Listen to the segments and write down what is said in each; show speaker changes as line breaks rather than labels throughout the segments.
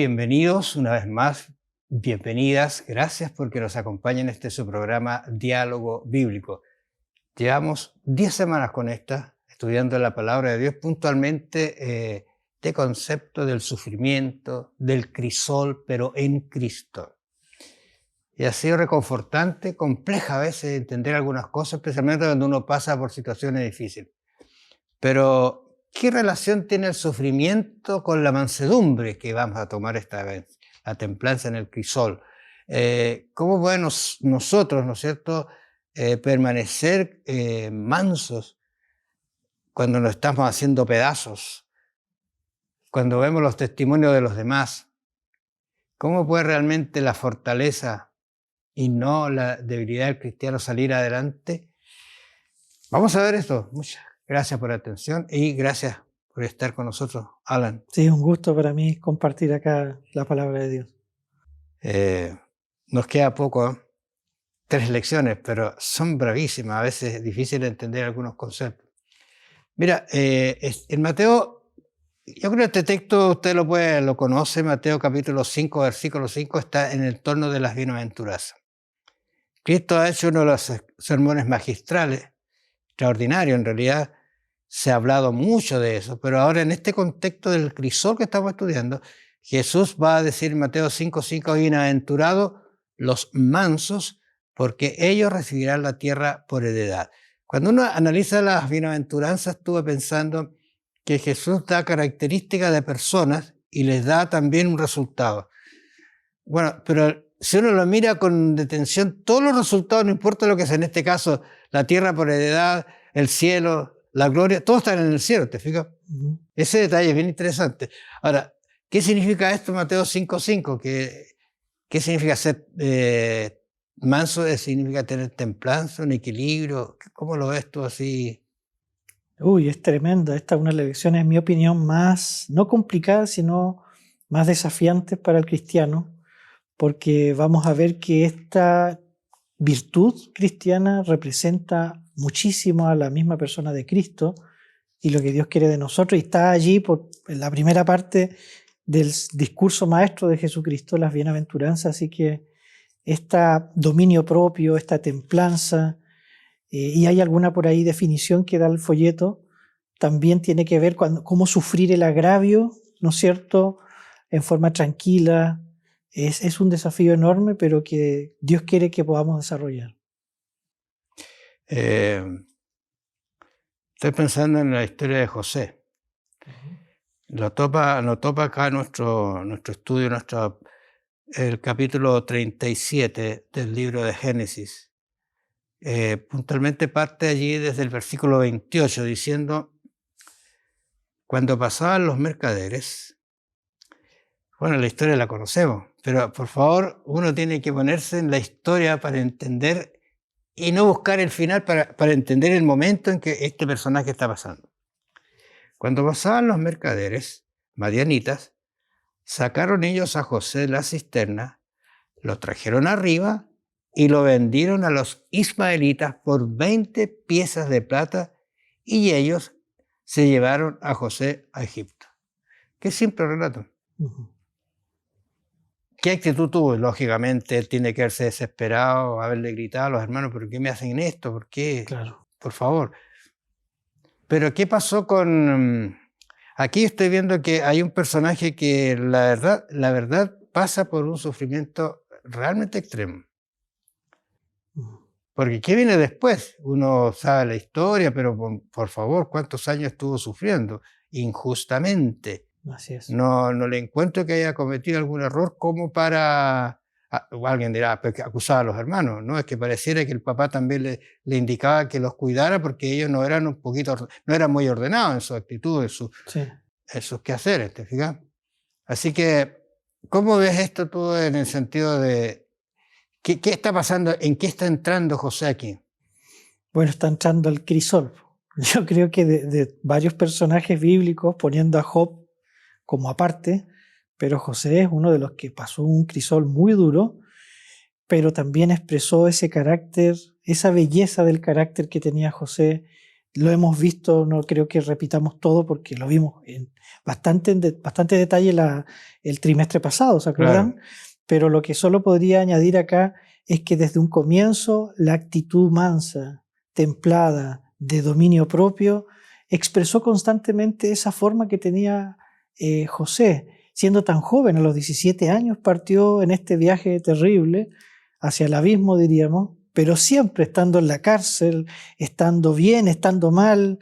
bienvenidos una vez más, bienvenidas, gracias porque nos acompañan en su programa Diálogo Bíblico. Llevamos 10 semanas con estudiando la palabra de Dios puntualmente este concepto del sufrimiento, del crisol, pero en Cristo. Y ha sido reconfortante, compleja a veces entender algunas cosas, especialmente cuando uno pasa por situaciones difíciles. Pero, ¿qué relación tiene el sufrimiento con la mansedumbre que vamos a tomar esta vez? La templanza en el crisol. ¿Cómo podemos nosotros, ¿no es cierto?, permanecer mansos cuando nos estamos haciendo pedazos, cuando vemos los testimonios de los demás? ¿Cómo puede realmente la fortaleza y no la debilidad del cristiano salir adelante? Vamos a ver esto. Muchas gracias por la atención y gracias por estar con nosotros, Alan.
Sí, es un gusto para mí compartir acá la palabra de Dios.
Nos queda poco, 3 lecciones, pero son bravísimas, a veces es difícil entender algunos conceptos. Mira, en Mateo, yo creo que este texto usted lo conoce, Mateo capítulo 5, versículo 5, está en el torno de las bienaventuranzas. Cristo ha hecho uno de los sermones magistrales, extraordinario en realidad, se ha hablado mucho de eso, pero ahora en este contexto del crisol que estamos estudiando, Jesús va a decir en Mateo 5:5, bienaventurados los mansos, porque ellos recibirán la tierra por heredad. Cuando uno analiza las bienaventuranzas, estuve pensando que Jesús da características de personas y les da también un resultado. Bueno, pero si uno lo mira con detención, todos los resultados, no importa lo que sea, en este caso, la tierra por heredad, el cielo, la gloria, todos están en el cielo, ¿te fijas? Ese detalle es bien interesante. Ahora, ¿qué significa esto Mateo 5:5? ¿Qué significa ser manso? ¿Significa tener templanza, un equilibrio? ¿Cómo lo ves tú así?
Es tremenda. Esta es una de las lecciones, en mi opinión, más, no complicadas, sino más desafiantes para el cristiano, porque vamos a ver que esta virtud cristiana representa muchísimo a la misma persona de Cristo y lo que Dios quiere de nosotros, y está allí en la primera parte del discurso maestro de Jesucristo, las bienaventuranzas. Así que este dominio propio, esta templanza, y hay alguna por ahí definición que da el folleto, también tiene que ver con cómo sufrir el agravio, ¿no es cierto?, en forma tranquila. Es un desafío enorme, pero que Dios quiere que podamos desarrollar.
Estoy pensando en la historia de José. Lo topa acá nuestro estudio, el capítulo 37 del libro de Génesis. Puntualmente parte allí desde el versículo 28, diciendo: cuando pasaban los mercaderes. Bueno, la historia la conocemos, pero por favor, uno tiene que ponerse en la historia para entender y no buscar el final para entender el momento en que este personaje está pasando. Cuando pasaban los mercaderes madianitas, sacaron ellos a José de la cisterna, lo trajeron arriba y lo vendieron a los ismaelitas por 20 piezas de plata, y ellos se llevaron a José a Egipto. Qué simple relato. ¿Qué actitud tuvo? Lógicamente, él tiene que haberse desesperado, haberle gritado a los hermanos: ¿por qué me hacen esto? ¿Por qué?
Claro.
Por favor. Pero ¿qué pasó con...? Aquí estoy viendo que hay un personaje que la verdad pasa por un sufrimiento realmente extremo. Porque ¿qué viene después? Uno sabe la historia, pero por favor, ¿cuántos años estuvo sufriendo injustamente?
Así es.
No le encuentro que haya cometido algún error como para... O alguien dirá, pues, que acusaba a los hermanos, ¿no? Es que pareciera que el papá también le indicaba que los cuidara porque ellos no eran muy ordenados en su actitud, en sus quehaceres, ¿te fijas? Así que, ¿cómo ves esto tú en el sentido de qué está pasando, en qué está entrando José aquí?
Bueno, está entrando el crisol. Yo creo que de varios personajes bíblicos, poniendo a Job como aparte, pero José es uno de los que pasó un crisol muy duro, pero también expresó ese carácter, esa belleza del carácter que tenía José, Lo hemos visto, no creo que repitamos todo porque lo vimos en bastante detalle el trimestre pasado, ¿se acuerdan?
Claro.
Pero lo que solo podría añadir acá es que desde un comienzo la actitud mansa, templada, de dominio propio, expresó constantemente esa forma que tenía José. Siendo tan joven, a los 17 años, partió en este viaje terrible hacia el abismo, diríamos, pero siempre estando en la cárcel, estando bien, estando mal,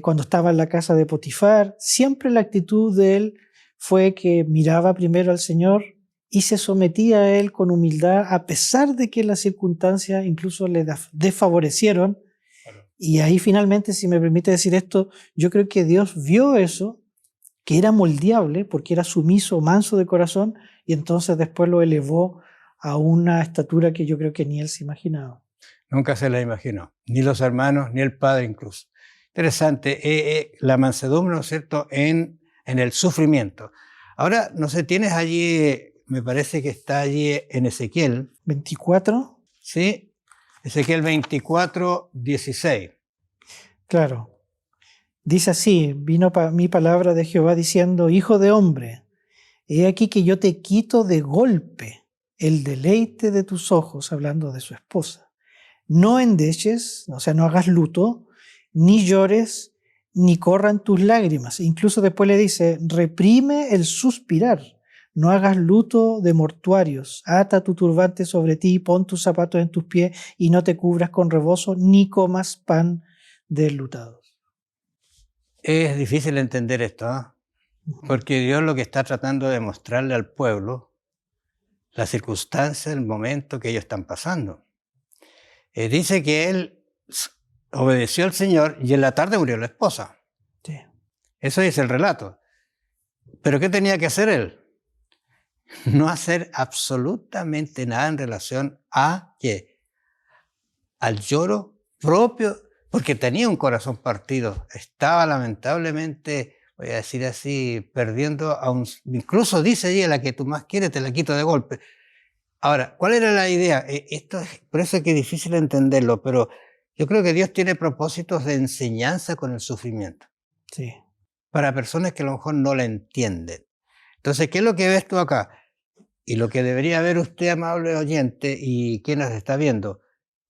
cuando estaba en la casa de Potifar, siempre la actitud de él fue que miraba primero al Señor y se sometía a Él con humildad, a pesar de que las circunstancias incluso le desfavorecieron. Y ahí finalmente, si me permite decir esto, yo creo que Dios vio eso, que era moldeable, porque era sumiso, manso de corazón, y entonces después lo elevó a una estatura que yo creo que ni él se imaginaba.
Nunca se la imaginó, ni los hermanos, ni el padre incluso. Interesante, la mansedumbre, ¿no es cierto?, en el sufrimiento. Ahora, no sé, tienes allí, me parece que está allí en Ezequiel.
24.
Sí, Ezequiel 24, 16.
Claro. Dice así, vino mi palabra de Jehová diciendo, hijo de hombre, he aquí que yo te quito de golpe el deleite de tus ojos, hablando de su esposa. No endeches, o sea, no hagas luto, ni llores, ni corran tus lágrimas. Incluso después le dice, reprime el suspirar, no hagas luto de mortuarios, ata tu turbante sobre ti, pon tus zapatos en tus pies y no te cubras con rebozo, ni comas pan de enlutados.
Es difícil entender esto, ¿eh? Porque Dios lo que está tratando de mostrarle al pueblo, la circunstancia, el momento que ellos están pasando. Dice que él obedeció al Señor y en la tarde murió la esposa.
Sí.
Eso es el relato. ¿Pero qué tenía que hacer él? No hacer absolutamente nada en relación a ¿qué? Al lloro propio, porque tenía un corazón partido. Estaba lamentablemente, voy a decir así, perdiendo a un... Incluso dice allí, a la que tú más quieres te la quito de golpe. Ahora, ¿cuál era la idea? Esto es, por eso es que es difícil entenderlo, pero yo creo que Dios tiene propósitos de enseñanza con el sufrimiento.
Sí.
Para personas que a lo mejor no la entienden. Entonces, ¿qué es lo que ves tú acá? Y lo que debería ver usted, amable oyente, y quien nos está viendo,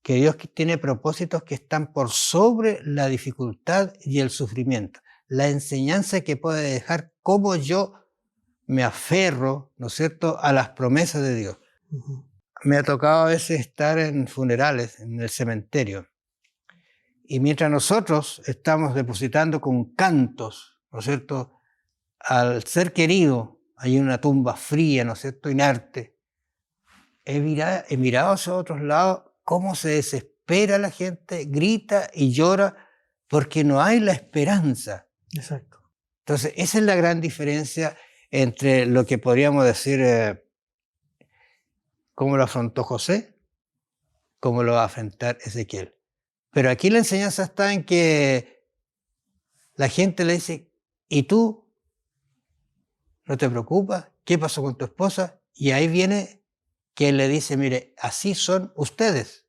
que Dios tiene propósitos que están por sobre la dificultad y el sufrimiento. La enseñanza que puede dejar cómo yo me aferro, ¿no es cierto?, a las promesas de Dios.
Uh-huh.
Me ha tocado a veces estar en funerales, en el cementerio, y mientras nosotros estamos depositando con cantos, ¿no es cierto?, al ser querido, hay una tumba fría, ¿no es cierto?, inerte. He mirado hacia otros lados cómo se desespera la gente, grita y llora porque no hay la esperanza.
Exacto.
Entonces, esa es la gran diferencia entre lo que podríamos decir, cómo lo afrontó José, cómo lo va a afrontar Ezequiel. Pero aquí la enseñanza está en que la gente le dice, ¿y tú? ¿No te preocupas? ¿Qué pasó con tu esposa? Y ahí viene que él le dice, mire, así son ustedes.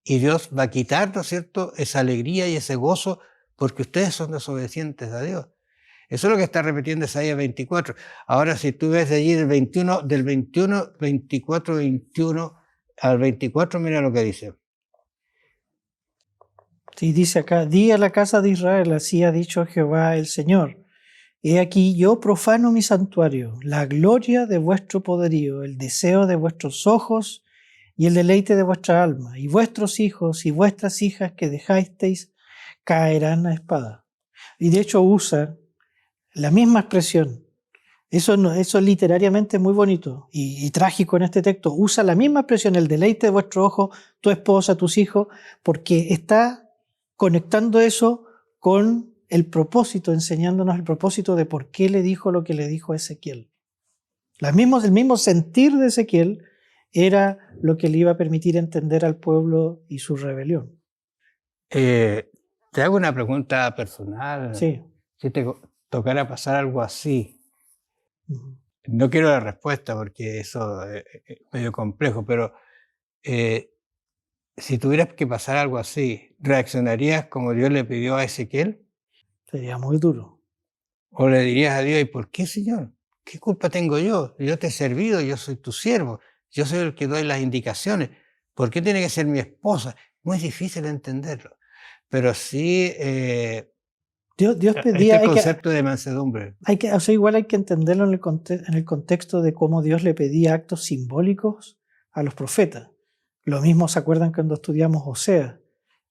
Y Dios va a quitar, ¿no es cierto?, esa alegría y ese gozo porque ustedes son desobedientes a Dios. Eso es lo que está repitiendo Isaías 24. Ahora, si tú ves de allí del 21, 24, 21 al 24, mira lo que dice.
Sí, dice acá, di a la casa de Israel, así ha dicho Jehová el Señor. He aquí yo profano mi santuario, la gloria de vuestro poderío, el deseo de vuestros ojos y el deleite de vuestra alma, y vuestros hijos y vuestras hijas que dejasteis caerán a espada. Y de hecho usa la misma expresión. Eso literariamente es muy bonito y trágico en este texto. Usa la misma expresión, el deleite de vuestro ojo, tu esposa, tus hijos, porque está conectando eso con el propósito, enseñándonos el propósito de por qué le dijo lo que le dijo a Ezequiel. El mismo sentir de Ezequiel era lo que le iba a permitir entender al pueblo y su rebelión.
Te hago una pregunta personal.
Sí.
Si te tocara pasar algo así,
Uh-huh.
no quiero la respuesta porque eso es medio complejo, pero si tuvieras que pasar algo así, ¿reaccionarías como Dios le pidió a Ezequiel?
Sería muy duro.
¿O le dirías a Dios, ¿y por qué, Señor? ¿Qué culpa tengo yo? Yo te he servido, yo soy tu siervo, yo soy el que doy las indicaciones. ¿Por qué tiene que ser mi esposa? Muy difícil entenderlo. Pero sí,
Dios pedía,
este concepto de mansedumbre.
o sea, igual hay que entenderlo en el contexto de cómo Dios le pedía actos simbólicos a los profetas. Lo mismo se acuerdan cuando estudiamos Osea.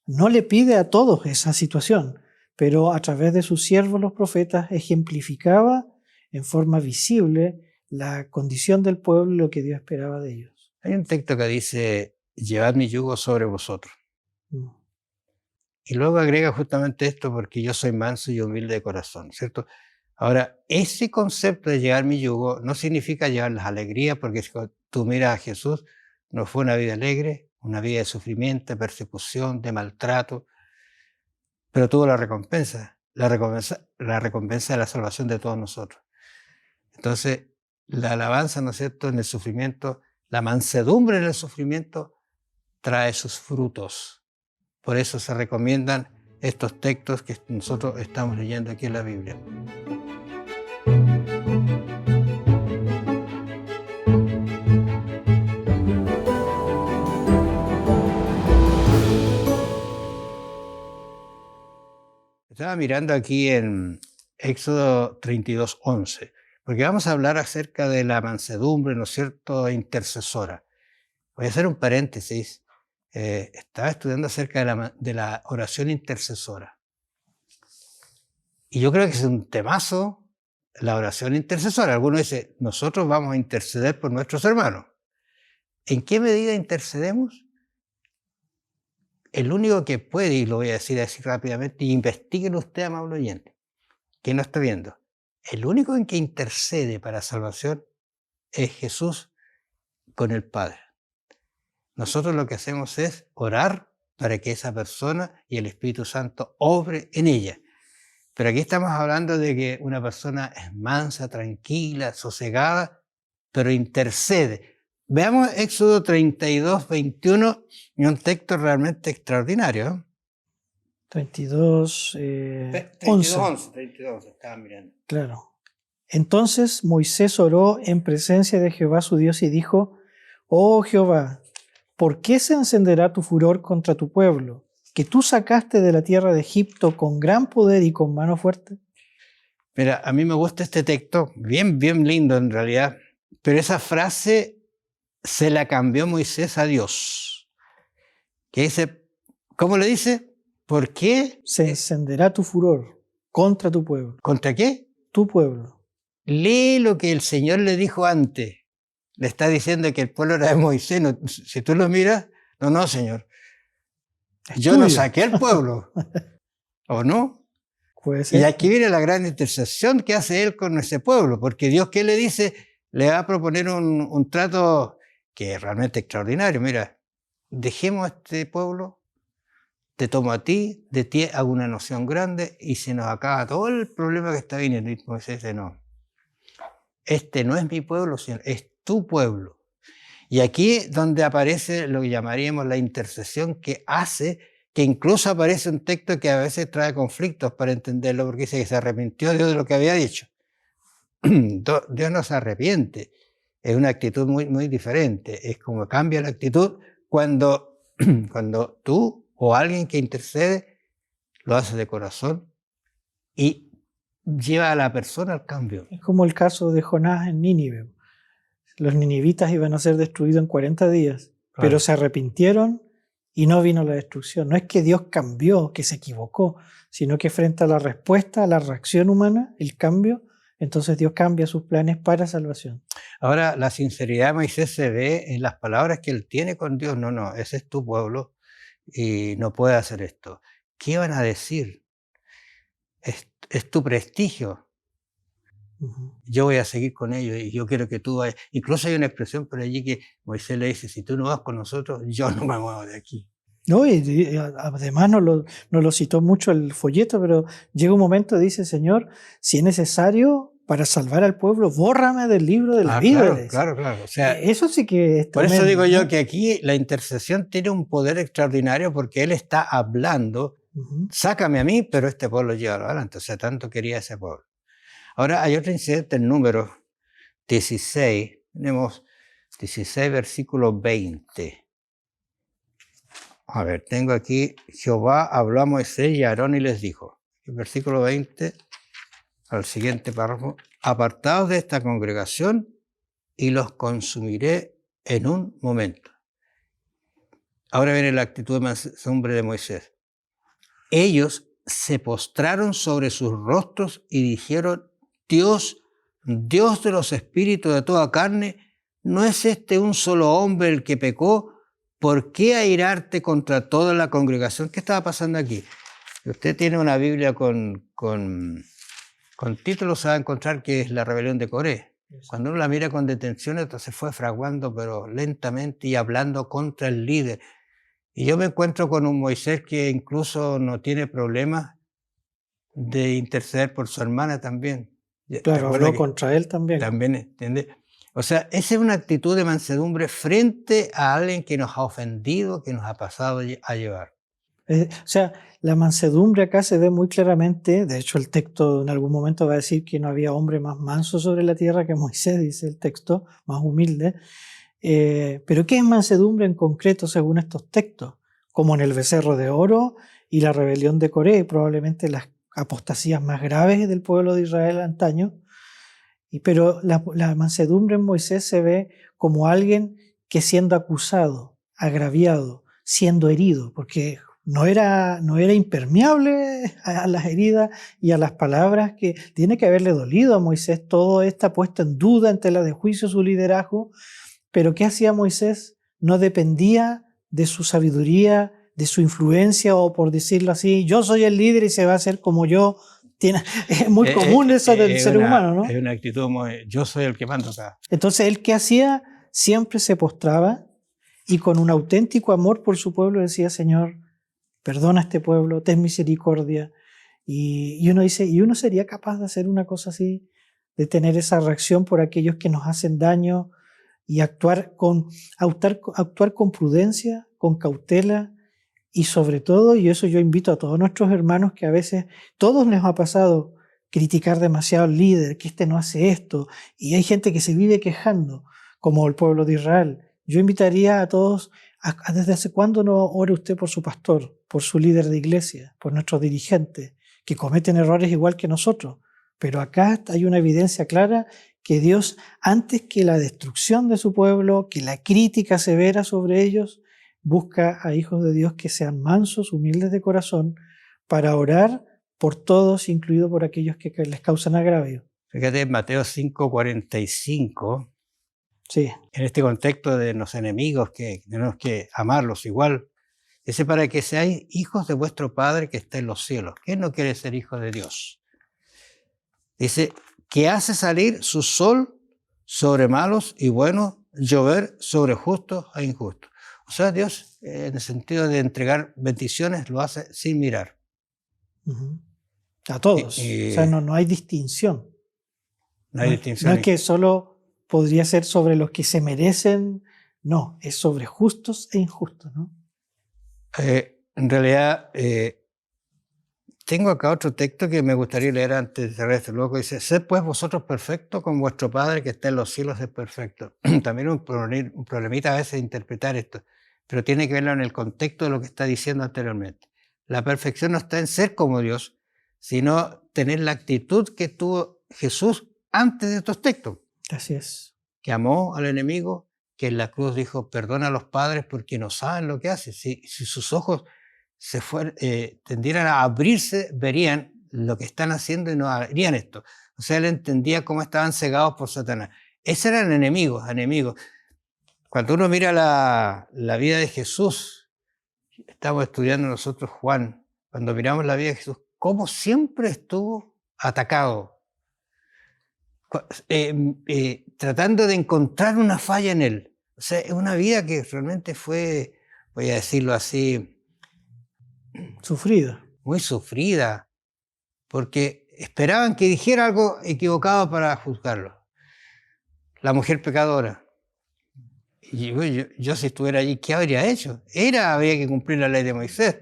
No le pide a todos esa situación, pero a través de sus siervos los profetas ejemplificaba en forma visible la condición del pueblo y lo que Dios esperaba de ellos.
Hay un texto que dice, llevad mi yugo sobre vosotros. Y luego agrega justamente esto, porque yo soy manso y humilde de corazón, ¿cierto? Ahora, ese concepto de llevar mi yugo no significa llevar las alegrías, porque si tú miras a Jesús, no fue una vida alegre, una vida de sufrimiento, de persecución, de maltrato, pero tuvo la recompensa de la salvación de todos nosotros. Entonces, la alabanza, ¿no es cierto?, en el sufrimiento, la mansedumbre en el sufrimiento trae sus frutos. Por eso se recomiendan estos textos que nosotros estamos leyendo aquí en la Biblia. Estaba mirando aquí en Éxodo 32:11, porque vamos a hablar acerca de la mansedumbre, ¿no es cierto?, intercesora. Voy a hacer un paréntesis. Estaba estudiando acerca de la oración intercesora. Y yo creo que es un temazo la oración intercesora. Algunos dicen, nosotros vamos a interceder por nuestros hermanos. ¿En qué medida intercedemos? El único que puede, y lo voy a decir así rápidamente, y investiguen usted, amable oyente, que no está viendo. El único en que intercede para salvación es Jesús con el Padre. Nosotros lo que hacemos es orar para que esa persona y el Espíritu Santo obre en ella. Pero aquí estamos hablando de que una persona es mansa, tranquila, sosegada, pero intercede. Veamos Éxodo 32:21, y un texto realmente extraordinario.
32:11.
Estaba mirando.
Claro. Entonces Moisés oró en presencia de Jehová su Dios y dijo, oh Jehová, ¿por qué se encenderá tu furor contra tu pueblo, que tú sacaste de la tierra de Egipto con gran poder y con mano fuerte?
Mira, a mí me gusta este texto, bien lindo en realidad, pero esa frase se la cambió Moisés a Dios. Que dice, ¿cómo le dice? ¿Por qué?
Se encenderá tu furor contra tu pueblo.
¿Contra qué?
Tu pueblo.
Lee lo que el Señor le dijo antes. Le está diciendo que el pueblo era de Moisés. No, si tú lo miras, no, Señor. Yo no saqué al pueblo. ¿O no?
Puede ser.
Y aquí viene la gran intercesión que hace él con ese pueblo, porque Dios, ¿qué le dice? Le va a proponer un trato que es realmente extraordinario. Mira, dejemos a este pueblo, te tomo a ti, de ti hago una nación grande y se nos acaba todo el problema que está viniendo. Y Moisés dice, no, este no es mi pueblo, sino es tu pueblo. Y aquí es donde aparece lo que llamaríamos la intercesión que hace, que incluso aparece un texto que a veces trae conflictos para entenderlo, porque dice que se arrepintió Dios de lo que había dicho. Dios no se arrepiente, es una actitud muy diferente, es como cambia la actitud cuando tú o alguien que intercede lo hace de corazón y lleva a la persona al cambio.
Es como el caso de Jonás en Nínive. Los ninivitas iban a ser destruidos en 40 días, claro, pero se arrepintieron y no vino la destrucción. No es que Dios cambió, que se equivocó, sino que frente a la respuesta, a la reacción humana, el cambio, entonces Dios cambia sus planes para salvación.
Ahora, la sinceridad de Moisés se ve en las palabras que él tiene con Dios. No, ese es tu pueblo y no puede hacer esto. ¿Qué van a decir? Es tu prestigio. Yo voy a seguir con ellos y yo quiero que tú vayas. Incluso hay una expresión por allí que Moisés le dice, si tú no vas con nosotros, yo no me muevo de aquí.
No, y además no lo citó mucho el folleto, pero llega un momento, dice, Señor, si es necesario, para salvar al pueblo, bórrame del libro de la vida.
Claro. O sea,
eso sí que es
por
tremendo,
eso digo
¿no?
yo que aquí la intercesión tiene un poder extraordinario porque él está hablando, sácame a mí, pero este pueblo llévalo adelante. O sea, tanto quería ese pueblo. Ahora hay otro incidente en Números 16, tenemos 16 versículo 20. A ver, tengo aquí, Jehová habló a Moisés y a Aarón y les dijo, el versículo 20 al siguiente párrafo, apartaos de esta congregación y los consumiré en un momento. Ahora viene la actitud de mansedumbre de Moisés. Ellos se postraron sobre sus rostros y dijeron, Dios, Dios de los espíritus de toda carne, ¿no es este un solo hombre el que pecó? ¿Por qué airarte contra toda la congregación? ¿Qué estaba pasando aquí? Si usted tiene una Biblia con títulos, se va a encontrar que es la rebelión de Coré. Cuando uno la mira con detención, esto se fue fraguando, pero lentamente y hablando contra el líder. Y yo me encuentro con un Moisés que incluso no tiene problemas de interceder por su hermana también.
Claro, habló contra él también.
También, ¿entiendes? O sea, esa es una actitud de mansedumbre frente a alguien que nos ha ofendido, que nos ha pasado a llevar.
O sea, la mansedumbre acá se ve muy claramente. De hecho, el texto en algún momento va a decir que no había hombre más manso sobre la tierra que Moisés, dice el texto, más humilde. Pero ¿qué es mansedumbre en concreto según estos textos? Como en el becerro de oro y la rebelión de Coré, probablemente las apostasías más graves del pueblo de Israel antaño. Pero la mansedumbre en Moisés se ve como alguien que siendo acusado, agraviado, siendo herido, porque no era impermeable a las heridas y a las palabras que tiene que haberle dolido a Moisés. Todo está puesto en duda, en tela de juicio su liderazgo. Pero ¿qué hacía Moisés? No dependía de su sabiduría, de su influencia, o por decirlo así, yo soy el líder y se va a hacer como yo. Es muy común eso del ser humano, ¿no?
Es una actitud muy, yo soy el que mando acá.
Entonces, ¿él qué hacía? Siempre se postraba y con un auténtico amor por su pueblo decía, Señor, perdona a este pueblo, ten misericordia. Y uno dice, ¿y uno sería capaz de hacer una cosa así? De tener esa reacción por aquellos que nos hacen daño y actuar con prudencia, con cautela y sobre todo, y eso yo invito a todos nuestros hermanos que a veces todos les ha pasado criticar demasiado al líder, que este no hace esto, y hay gente que se vive quejando, como el pueblo de Israel. Yo invitaría a todos, ¿desde hace cuándo no ore usted por su pastor, por su líder de iglesia, por nuestros dirigentes, que cometen errores igual que nosotros? Pero acá hay una evidencia clara que Dios, antes que la destrucción de su pueblo, que la crítica severa sobre ellos, busca a hijos de Dios que sean mansos, humildes de corazón, para orar por todos, incluido por aquellos que les causan agravio.
Fíjate en Mateo 5:45,
sí.
En este contexto de los enemigos, que tenemos que amarlos igual, dice, para que seáis hijos de vuestro Padre que está en los cielos. ¿Quién no quiere ser hijo de Dios? Dice, que hace salir su sol sobre malos y buenos, llover sobre justos e injustos. O sea, Dios, en el sentido de entregar bendiciones, lo hace sin mirar.
A todos. O sea, no hay distinción.
No hay distinción.
No es que solo podría ser sobre los que se merecen, no, es sobre justos e injustos, ¿no?
En realidad, tengo acá otro texto que me gustaría leer antes de cerrar este bloque. Dice, sed pues vosotros perfectos como vuestro Padre que está en los cielos es perfecto. También un problemita a veces interpretar esto, pero tiene que verlo en el contexto de lo que está diciendo anteriormente. La perfección no está en ser como Dios, sino tener la actitud que tuvo Jesús antes de estos textos.
Así es.
Que amó al enemigo, que en la cruz dijo, perdona a los padres porque no saben lo que hacen. Si sus ojos tendieran a abrirse, verían lo que están haciendo y no harían esto. O sea, él entendía cómo estaban cegados por Satanás. Esos eran enemigos. Cuando uno mira la vida de Jesús, estamos estudiando nosotros Juan, cuando miramos la vida de Jesús, cómo siempre estuvo atacado, tratando de encontrar una falla en él. O sea, es una vida que realmente fue, voy a decirlo así,
sufrida.
Muy sufrida, porque esperaban que dijera algo equivocado para juzgarlo. La mujer pecadora. Y yo si estuviera allí, ¿qué habría hecho? Habría que cumplir la ley de Moisés.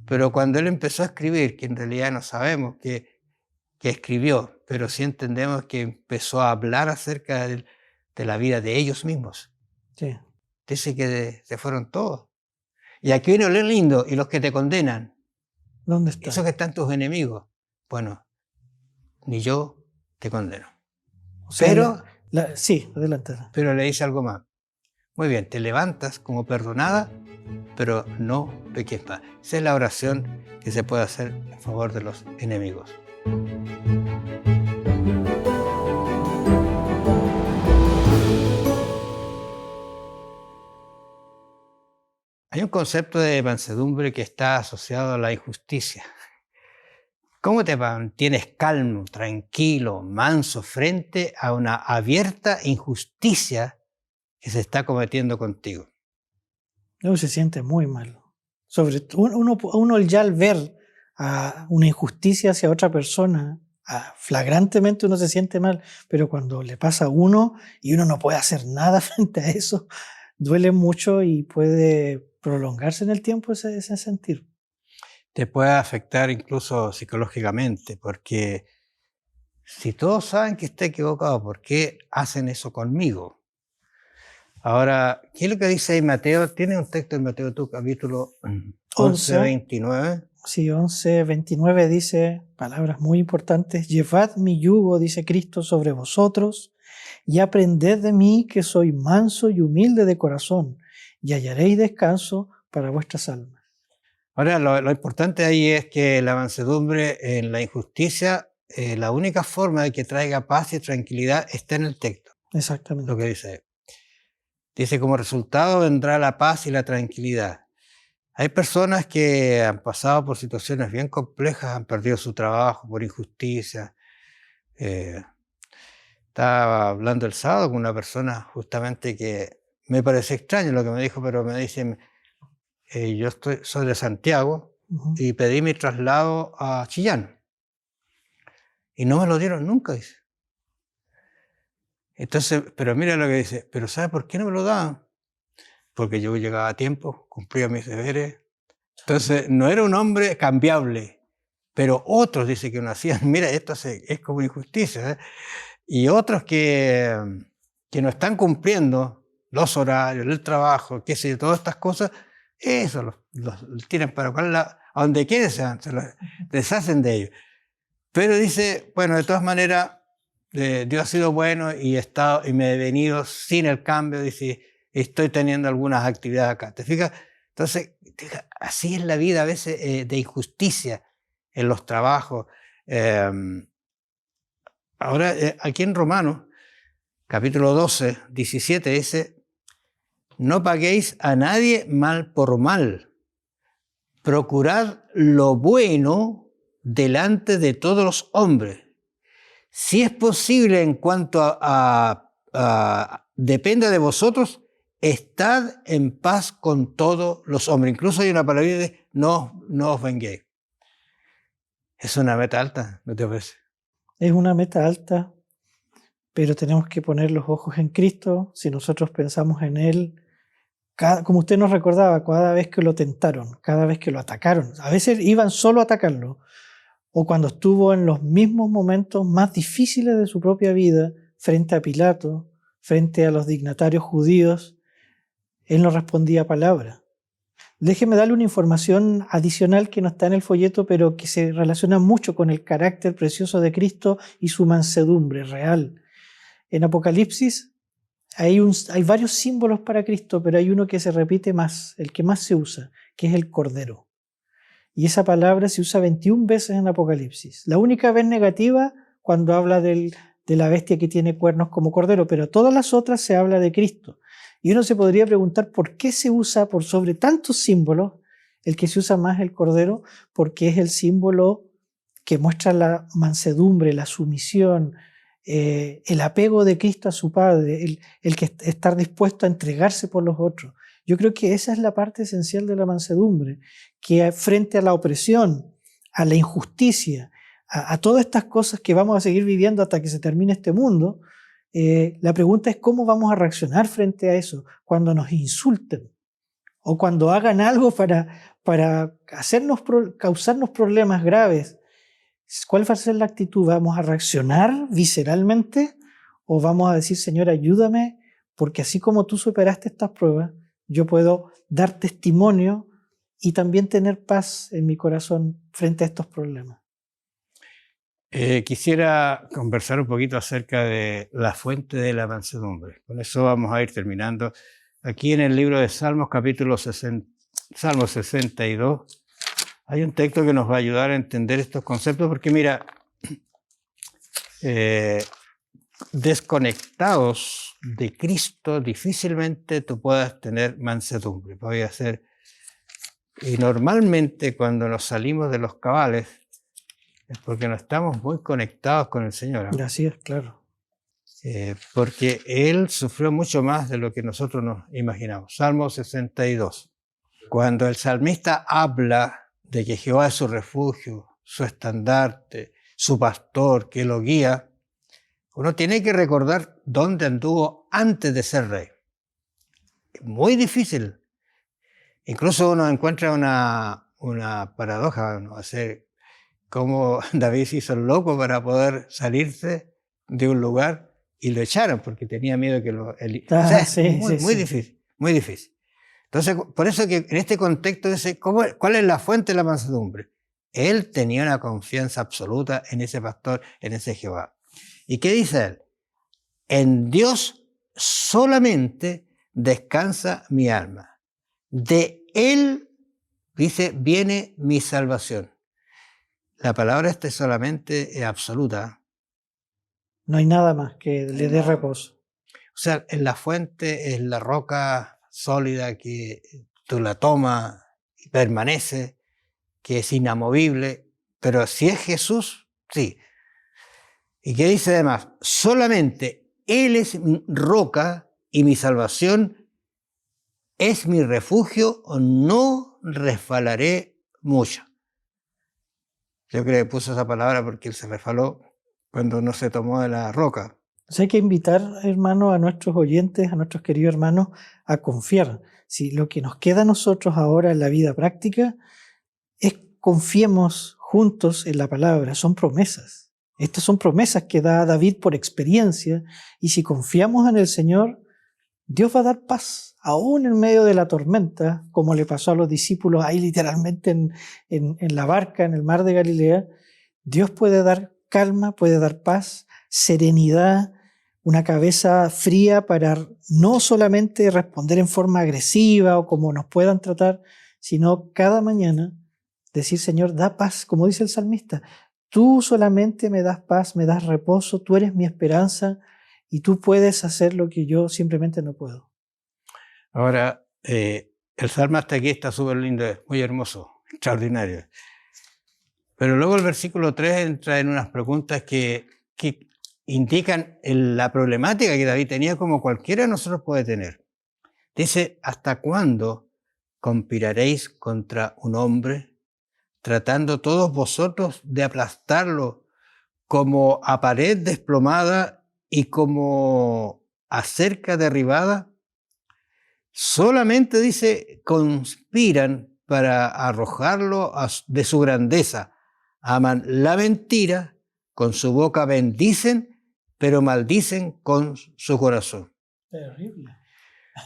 Pero cuando él empezó a escribir, que en realidad no sabemos que escribió, pero sí entendemos que empezó a hablar acerca de la vida de ellos mismos.
Sí.
Dice que se fueron todos. Y aquí viene lo lindo, y los que te condenan.
¿Dónde están?
Esos que están tus enemigos. Bueno, ni yo te condeno.
O sea,
Pero,
sí, adelante.
pero le dice algo más. Muy bien, te levantas como perdonada, pero no peques más. Esa es la oración que se puede hacer en favor de los enemigos. Hay un concepto de mansedumbre que está asociado a la injusticia. ¿Cómo te mantienes calmo, tranquilo, manso frente a una abierta injusticia que se está cometiendo contigo?
Uno se siente muy mal. Uno ya al ver una injusticia hacia otra persona, flagrantemente uno se siente mal, pero cuando le pasa a uno y uno no puede hacer nada frente a eso, duele mucho y puede prolongarse en el tiempo ese sentir.
Te puede afectar incluso psicológicamente, porque si todos saben que está equivocado, ¿por qué hacen eso conmigo? Ahora, ¿qué es lo que dice ahí Mateo? ¿Tiene un texto en Mateo, tu capítulo 11, 29?
Sí, 11, 29 dice palabras muy importantes. Llevad mi yugo, dice Cristo, sobre vosotros y aprended de mí que soy manso y humilde de corazón y hallaréis descanso para vuestras almas.
Ahora, lo importante ahí es que la mansedumbre en la injusticia, la única forma de que traiga paz y tranquilidad está en el texto.
Exactamente.
Lo que dice. Dice, como resultado vendrá la paz y la tranquilidad. Hay personas que han pasado por situaciones bien complejas, han perdido su trabajo por injusticia. Estaba hablando el sábado con una persona justamente que me pareció extraño lo que me dijo, pero me dice, yo soy de Santiago y pedí mi traslado a Chillán. Y no me lo dieron nunca, dice. Entonces, pero mira lo que dice, pero ¿sabe por qué no me lo daban? Porque yo llegaba a tiempo, cumplía mis deberes. Entonces, no era un hombre cambiable, pero otros dicen que no hacían. Mira, esto es como injusticia. Y otros que no están cumpliendo los horarios, el trabajo, qué sé yo, todas estas cosas, eso los tiran para a donde quieren se los deshacen de ellos. Pero dice, bueno, de todas maneras, Dios ha sido bueno y me he venido sin el cambio, dice, estoy teniendo algunas actividades acá. ¿Te fijas? Entonces, así es la vida a veces de injusticia en los trabajos. Ahora, aquí en Romanos, capítulo 12, 17, dice, no paguéis a nadie mal por mal, procurad lo bueno delante de todos los hombres. Si es posible en cuanto dependa de vosotros, estad en paz con todos los hombres. Incluso hay una palabra de no os venguéis. Es una meta alta, ¿no te parece?
Es una meta alta, pero tenemos que poner los ojos en Cristo. Si nosotros pensamos en Él, como usted nos recordaba, cada vez que lo tentaron, cada vez que lo atacaron, a veces iban solo a atacarlo, o cuando estuvo en los mismos momentos más difíciles de su propia vida, frente a Pilato, frente a los dignatarios judíos, Él no respondía palabra. Déjeme darle una información adicional que no está en el folleto, pero que se relaciona mucho con el carácter precioso de Cristo y su mansedumbre real. En Apocalipsis hay varios símbolos para Cristo, pero hay uno que se repite más, el que más se usa, que es el Cordero. Y esa palabra se usa 21 veces en Apocalipsis. La única vez negativa cuando habla de la bestia que tiene cuernos como cordero, pero todas las otras se habla de Cristo. Y uno se podría preguntar por qué se usa por sobre tantos símbolos, el que se usa más el cordero, porque es el símbolo que muestra la mansedumbre, la sumisión, el apego de Cristo a su Padre, el que estar dispuesto a entregarse por los otros. Yo creo que esa es la parte esencial de la mansedumbre, que frente a la opresión, a la injusticia, a todas estas cosas que vamos a seguir viviendo hasta que se termine este mundo, la pregunta es cómo vamos a reaccionar frente a eso cuando nos insulten o cuando hagan algo para causarnos problemas graves. ¿Cuál va a ser la actitud? ¿Vamos a reaccionar visceralmente o vamos a decir, Señor, ayúdame, porque así como tú superaste estas pruebas, yo puedo dar testimonio y también tener paz en mi corazón frente a estos problemas?
Quisiera conversar un poquito acerca de la fuente de la mansedumbre. Con eso vamos a ir terminando. Aquí en el libro de Salmos, capítulo 60, Salmo 62, hay un texto que nos va a ayudar a entender estos conceptos, porque mira, desconectados de Cristo, difícilmente tú puedas tener mansedumbre. Y normalmente cuando nos salimos de los cabales es porque no estamos muy conectados con el Señor, ¿no?
Así es, claro.
Porque Él sufrió mucho más de lo que nosotros nos imaginamos. Salmo 62. Cuando el salmista habla de que Jehová es su refugio, su estandarte, su pastor, que lo guía, uno tiene que recordar dónde anduvo antes de ser rey. Es muy difícil. Incluso uno encuentra una paradoja, ¿no? Hacer cómo David se hizo loco para poder salirse de un lugar y lo echaron porque tenía miedo que lo... muy difícil, muy difícil. Entonces, por eso que en este contexto dice, ¿cuál es la fuente de la mansedumbre? Él tenía una confianza absoluta en ese pastor, en ese Jehová. ¿Y qué dice él? En Dios solamente descansa mi alma. De Él, dice, viene mi salvación. La palabra solamente es absoluta.
No hay nada más que le dé reposo.
O sea, en la fuente es la roca sólida que tú la tomas y permanece, que es inamovible, pero si es Jesús, sí. ¿Y qué dice además? Solamente Él es mi roca y mi salvación, es mi refugio, no resbalaré mucho. Yo creo que puso esa palabra porque Él se resbaló cuando no se tomó de la roca.
Entonces hay que invitar, hermanos, a nuestros oyentes, a nuestros queridos hermanos, a confiar. Si lo que nos queda a nosotros ahora en la vida práctica es confiemos juntos en la palabra. Son promesas. Estas son promesas que da David por experiencia. Y si confiamos en el Señor, Dios va a dar paz, aún en medio de la tormenta, como le pasó a los discípulos ahí literalmente en la barca, en el mar de Galilea. Dios puede dar calma, puede dar paz, serenidad, una cabeza fría para no solamente responder en forma agresiva o como nos puedan tratar, sino cada mañana decir, Señor, da paz, como dice el salmista. Tú solamente me das paz, me das reposo, tú eres mi esperanza y tú puedes hacer lo que yo simplemente no puedo.
Ahora, el salmo hasta aquí está súper lindo, es muy hermoso, extraordinario. Pero luego el versículo 3 entra en unas preguntas que indican la problemática que David tenía como cualquiera de nosotros puede tener. Dice, ¿hasta cuándo conspiraréis contra un hombre, tratando todos vosotros de aplastarlo como a pared desplomada y como a cerca derribada? Solamente, dice, conspiran para arrojarlo de su grandeza. Aman la mentira, con su boca bendicen, pero maldicen con su corazón.
Terrible.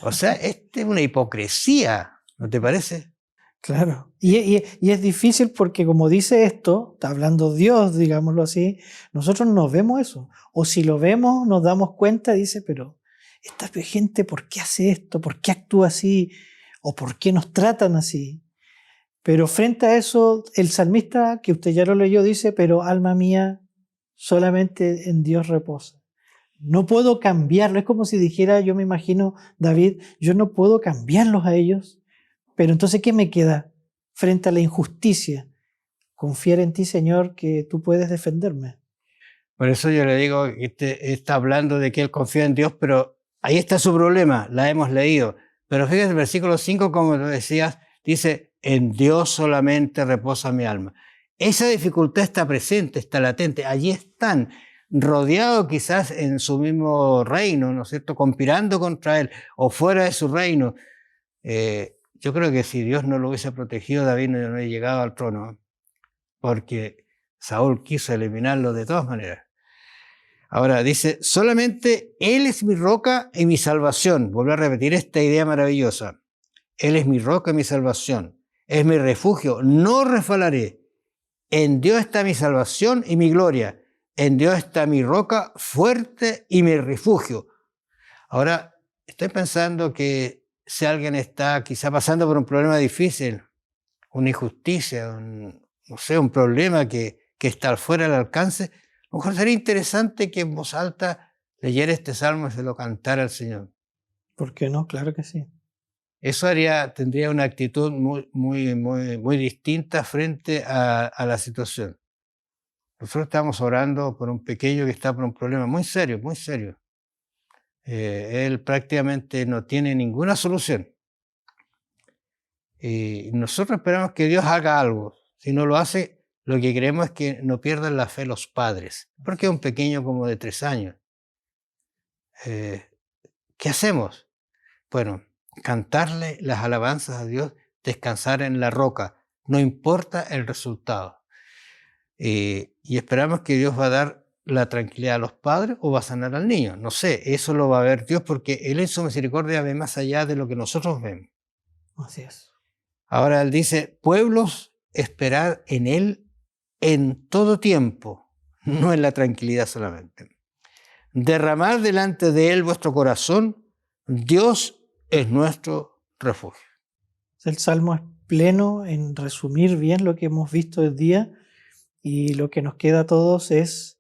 O sea, esta es una hipocresía, ¿no te parece?
Claro. Y es difícil porque como dice esto, está hablando Dios, digámoslo así, nosotros no vemos eso. O si lo vemos, nos damos cuenta, dice, pero esta gente, ¿por qué hace esto? ¿Por qué actúa así? ¿O por qué nos tratan así? Pero frente a eso, el salmista, que usted ya lo leyó, dice, pero alma mía, solamente en Dios reposa. No puedo cambiarlo. Es como si dijera, yo me imagino, David, yo no puedo cambiarlos a ellos, pero entonces, ¿qué me queda frente a la injusticia? Confiar en ti, Señor, que tú puedes defenderme.
Por eso yo le digo, está hablando de que él confía en Dios, pero ahí está su problema, la hemos leído. Pero fíjate, el versículo 5, como lo decías, dice, en Dios solamente reposa mi alma. esa dificultad está presente, está latente, allí están, rodeados quizás en su mismo reino, ¿no es cierto?, conspirando contra él, o fuera de su reino. Yo creo que si Dios no lo hubiese protegido, David no hubiera llegado al trono, porque Saúl quiso eliminarlo de todas maneras. Ahora dice, solamente Él es mi roca y mi salvación. Vuelvo a repetir esta idea maravillosa. Él es mi roca y mi salvación. Es mi refugio, no resbalaré. En Dios está mi salvación y mi gloria. En Dios está mi roca fuerte y mi refugio. Ahora, estoy pensando que si alguien está quizá pasando por un problema difícil, una injusticia, no sé, un problema que está fuera del alcance, a lo mejor sería interesante que en voz alta leyera este salmo y se lo cantara al Señor.
¿Por qué no? Claro que sí.
Eso tendría una actitud muy distinta frente a la situación. Nosotros estamos orando por un pequeño que está por un problema muy serio, muy serio. Él prácticamente no tiene ninguna solución. Y nosotros esperamos que Dios haga algo. Si no lo hace, lo que queremos es que no pierdan la fe los padres, porque es un pequeño como de 3 años. ¿Qué hacemos? Bueno, cantarle las alabanzas a Dios, descansar en la roca, no importa el resultado. Y esperamos que Dios va a dar la tranquilidad a los padres o va a sanar al niño. No sé, eso lo va a ver Dios porque Él en su misericordia ve más allá de lo que nosotros vemos.
Así es.
Ahora Él dice, pueblos, esperad en Él en todo tiempo, no en la tranquilidad solamente. Derramad delante de Él vuestro corazón, Dios es nuestro refugio.
El Salmo es pleno en resumir bien lo que hemos visto hoy día, y lo que nos queda a todos es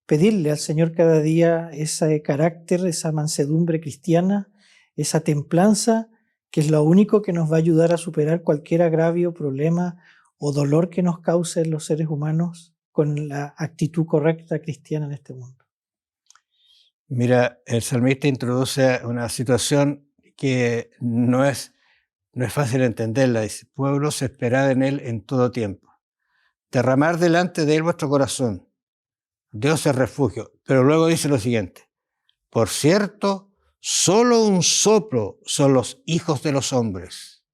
pedirle al Señor cada día ese carácter, esa mansedumbre cristiana, esa templanza, que es lo único que nos va a ayudar a superar cualquier agravio, problema o dolor que nos cause los seres humanos con la actitud correcta cristiana en este mundo.
Mira, el salmista introduce una situación que no es fácil entenderla. Dice, pueblos, esperad en Él en todo tiempo. Derramar delante de Él vuestro corazón. Dios es refugio. Pero luego dice lo siguiente. Por cierto, solo un soplo son los hijos de los hombres.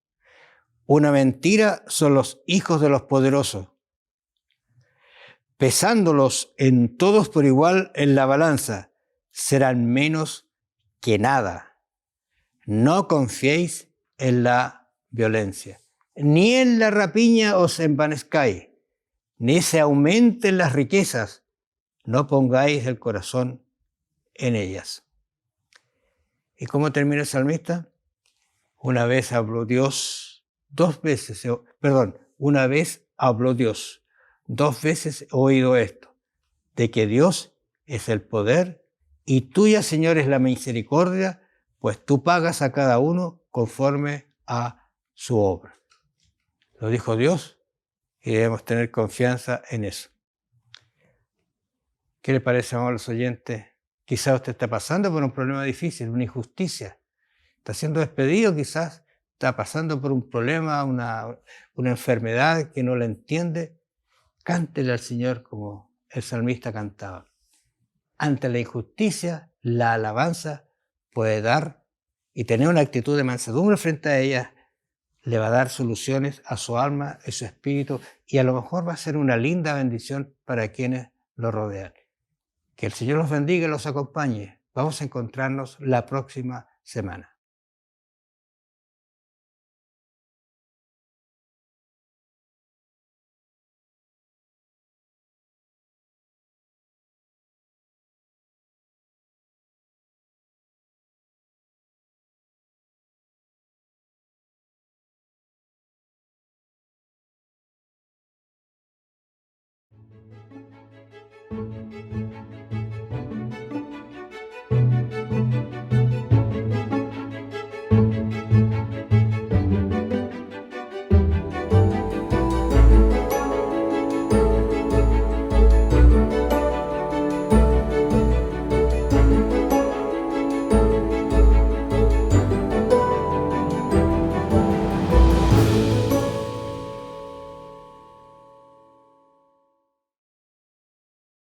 Una mentira son los hijos de los poderosos. Pesándolos en todos por igual en la balanza, serán menos que nada. No confiéis en la violencia, ni en la rapiña os envanezcáis, ni se aumenten las riquezas, no pongáis el corazón en ellas. ¿Y cómo termina el salmista? Una vez habló Dios, una vez habló Dios, 2 veces he oído esto, de que Dios es el poder y tuya, Señor, es la misericordia, pues tú pagas a cada uno conforme a su obra. Lo dijo Dios y debemos tener confianza en eso. ¿Qué le parece, amables oyentes? Quizás usted está pasando por un problema difícil, una injusticia. Está siendo despedido, quizás está pasando por un problema, una enfermedad que no la entiende. Cántele al Señor como el salmista cantaba. Ante la injusticia, la alabanza puede dar y tener una actitud de mansedumbre frente a ella, le va a dar soluciones a su alma, a su espíritu, y a lo mejor va a ser una linda bendición para quienes lo rodean. Que el Señor los bendiga y los acompañe. Vamos a encontrarnos la próxima semana.